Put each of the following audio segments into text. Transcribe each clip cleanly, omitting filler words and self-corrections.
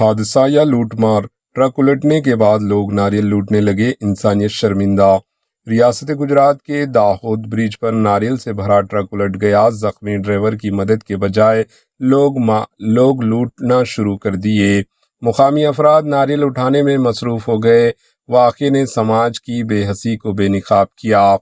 حادثہ یا لوٹ مار، ٹرک الٹنے کے بعد لوگ ناریل لوٹنے لگے، انسانیت شرمندہ۔ ریاست گجرات کے داہود برج پر ناریل سے بھرا ٹرک الٹ گیا، زخمی ڈرائیور کی مدد کے بجائے لوگ لوٹنا شروع کر دیے۔ مقامی افراد ناریل اٹھانے میں مصروف ہو گئے۔ واقعے نے سماج کی بے حسی کو بے نقاب کیا۔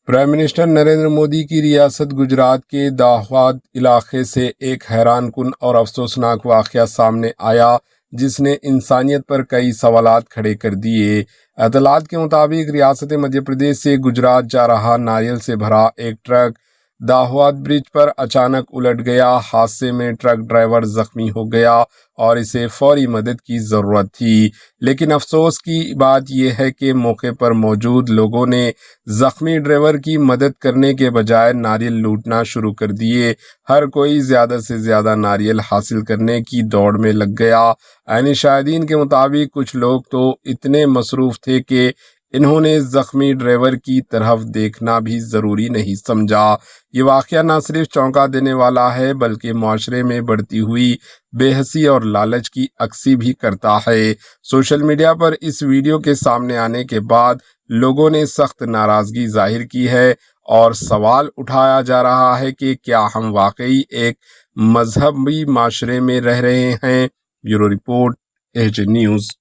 پرائم منسٹر نریندر مودی کی ریاست گجرات کے داہود علاقے سے ایک حیران کن اور افسوسناک واقعہ سامنے آیا جس نے انسانیت پر کئی سوالات کھڑے کر دیے۔ اطلاعات کے مطابق ریاست مدھیہ پردیش سے گجرات جا رہا ناریل سے بھرا ایک ٹرک داہود برج پر اچانک الٹ گیا۔ حادثے میں ٹرک ڈرائیور زخمی ہو گیا اور اسے فوری مدد کی ضرورت تھی، لیکن افسوس کی بات یہ ہے کہ موقع پر موجود لوگوں نے زخمی ڈرائیور کی مدد کرنے کے بجائے ناریل لوٹنا شروع کر دیے۔ ہر کوئی زیادہ سے زیادہ ناریل حاصل کرنے کی دوڑ میں لگ گیا۔ عینی شاہدین کے مطابق کچھ لوگ تو اتنے مصروف تھے کہ انہوں نے زخمی ڈرائیور کی طرف دیکھنا بھی ضروری نہیں سمجھا۔ یہ واقعہ نہ صرف چونکا دینے والا ہے بلکہ معاشرے میں بڑھتی ہوئی بے حسی اور لالچ کی عکاسی بھی کرتا ہے۔ سوشل میڈیا پر اس ویڈیو کے سامنے آنے کے بعد لوگوں نے سخت ناراضگی ظاہر کی ہے اور سوال اٹھایا جا رہا ہے کہ کیا ہم واقعی ایک مذہبی معاشرے میں رہ رہے ہیں؟ Bureau report, H news.